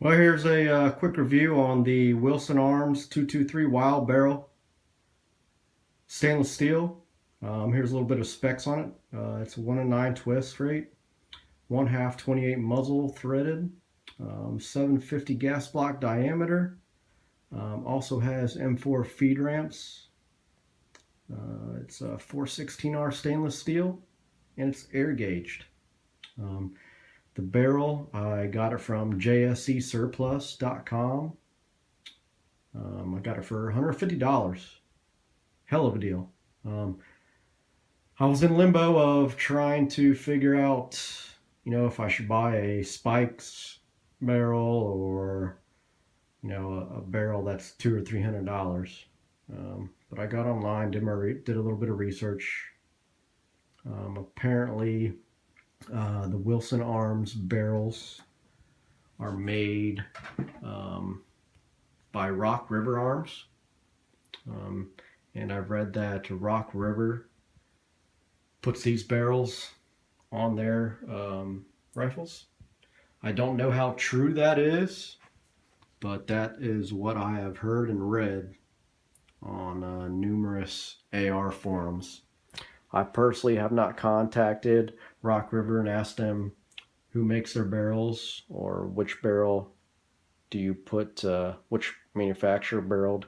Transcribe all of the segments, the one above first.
Well, here's a quick review on the Wilson Arms 223 Wylde Barrel stainless steel. Here's a little bit of specs on it. It's a 1-in-9 twist rate, 1/2 28 muzzle threaded, 750 gas block diameter. Also has M4 feed ramps. It's a 416R stainless steel, and it's air gauged. The barrel, I got it from jsesurplus.com. I got it for $150. Hell of a deal. I was in limbo of trying to figure out, if I should buy a Spikes barrel or, a barrel that's $200 or $300. But I got online, did a little bit of research. Apparently, the Wilson Arms barrels are made by Rock River Arms. And I've read that Rock River puts these barrels on their rifles. I don't know how true that is, but that is what I have heard and read on numerous AR forums. I personally have not contacted Rock River and asked them who makes their barrels or which barrel do you put, which manufacturer barrel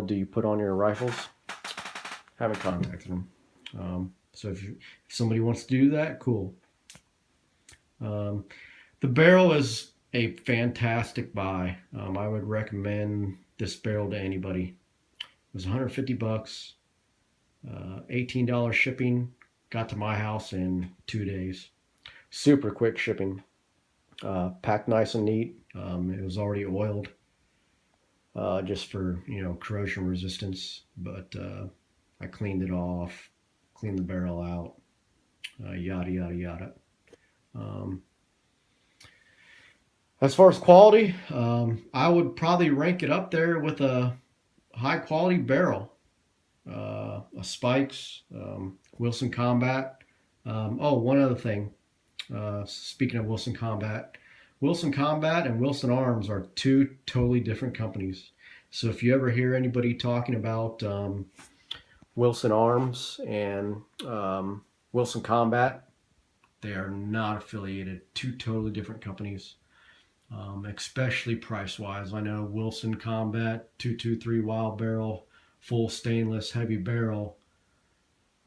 do you put on your rifles. Haven't contacted them. So if somebody wants to do that, cool. The barrel is a fantastic buy. I would recommend this barrel to anybody. It was 150 bucks, $18 shipping, got to my house in 2 days. Super quick shipping. Packed nice and neat. It was already oiled, just for corrosion resistance, but I cleaned it off, cleaned the barrel out, yada yada yada. As far as quality, I would probably rank it up there with a high quality barrel, a Spikes, Wilson Combat. One other thing. Speaking of Wilson Combat and Wilson Arms are two totally different companies. So if you ever hear anybody talking about Wilson Arms and Wilson Combat, they are not affiliated. Two totally different companies, especially price-wise. I know Wilson Combat 223 Wylde barrel, full stainless, heavy barrel,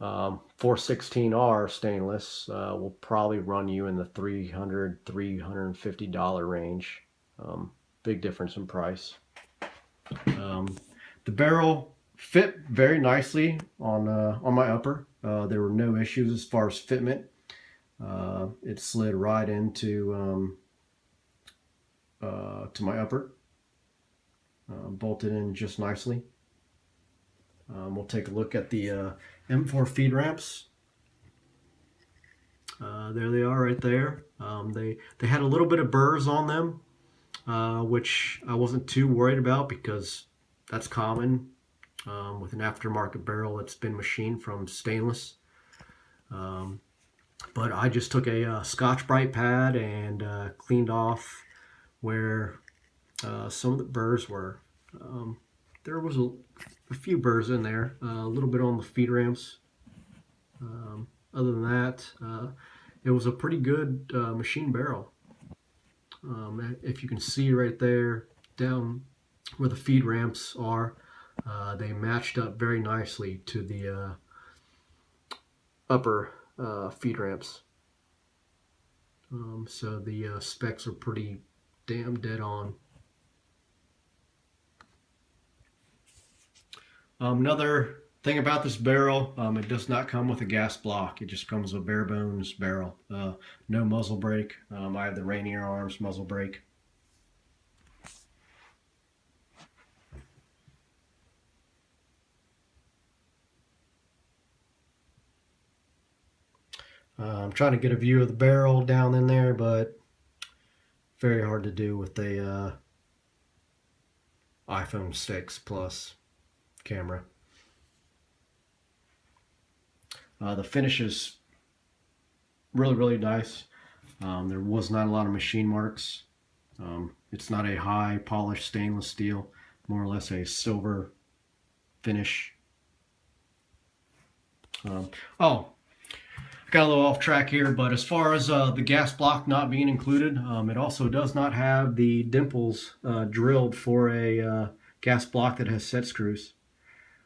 416R stainless will probably run you in the $300, $350 range. Big difference in price. The barrel fit very nicely on my upper. There were no issues as far as fitment. It slid right into to my upper, bolted in just nicely. We'll take a look at the M4 feed ramps. There they are right there. They had a little bit of burrs on them, which I wasn't too worried about because that's common with an aftermarket barrel that's been machined from stainless. But I just took a Scotch-Brite pad and cleaned off where some of the burrs were. There was a few burrs in there, a little bit on the feed ramps. Other than that, it was a pretty good machine barrel. If you can see right there down where the feed ramps are, they matched up very nicely to the upper feed ramps. So the specs are pretty damn dead on. Another thing about this barrel, it does not come with a gas block. It just comes with a bare bones barrel. No muzzle brake. I have the Rainier Arms muzzle brake. I'm trying to get a view of the barrel down in there, but very hard to do with a iPhone 6 Plus camera. The finish is really, really nice. There was not a lot of machine marks. It's not a high polished stainless steel, more or less a silver finish. Oh, got a little off track here, but as far as the gas block not being included, it also does not have the dimples drilled for a gas block that has set screws.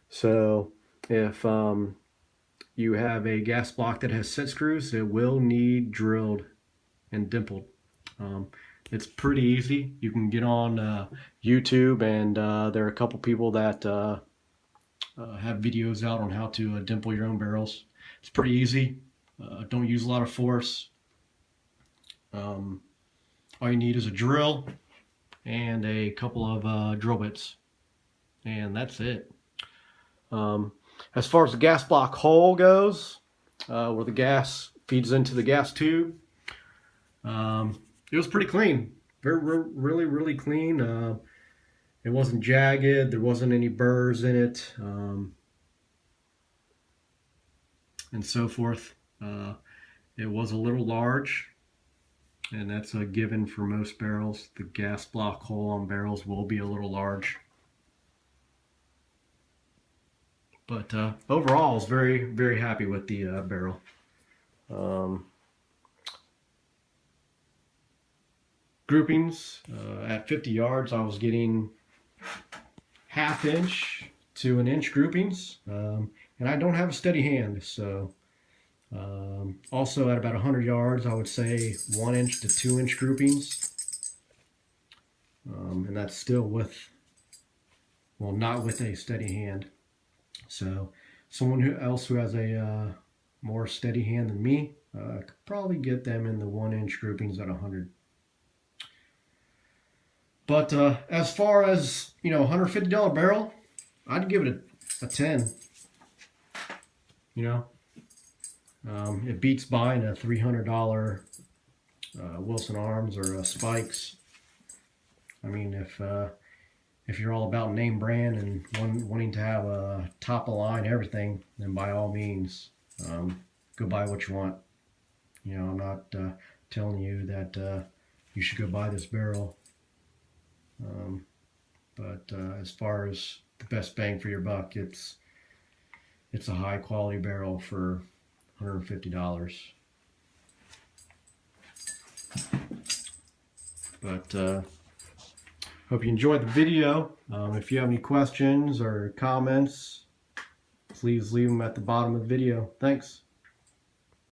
So if you have a gas block that has set screws, it will need drilled and dimpled. It's pretty easy. You can get on YouTube, and there are a couple people that have videos out on how to dimple your own barrels. It's pretty easy. Don't use a lot of force. All you need is a drill and a couple of drill bits, and that's it. As far as the gas block hole goes, where the gas feeds into the gas tube, it was pretty clean. Really clean. It wasn't jagged. There wasn't any burrs in it, and so forth. It was a little large, and that's a given for most barrels. The gas block hole on barrels will be a little large. But overall, I was very happy with the barrel. Groupings, at 50 yards, I was getting 1/2 inch to 1 inch groupings, and I don't have a steady hand, so also at about 100 yards, I would say 1 inch to 2 inch groupings, and that's still with, well, not with a steady hand. So someone else who has a more steady hand than me could probably get them in the 1 inch groupings at 100. But as far as, $150 barrel, I'd give it a 10. It beats buying a $300 Wilson Arms or Spikes. I mean, if you're all about name brand and wanting to have a top of line everything, then by all means, go buy what you want. I'm not telling you that you should go buy this barrel. But as far as the best bang for your buck, it's a high quality barrel for $150. But hope you enjoyed the video. If you have any questions or comments, please leave them at the bottom of the video. Thanks.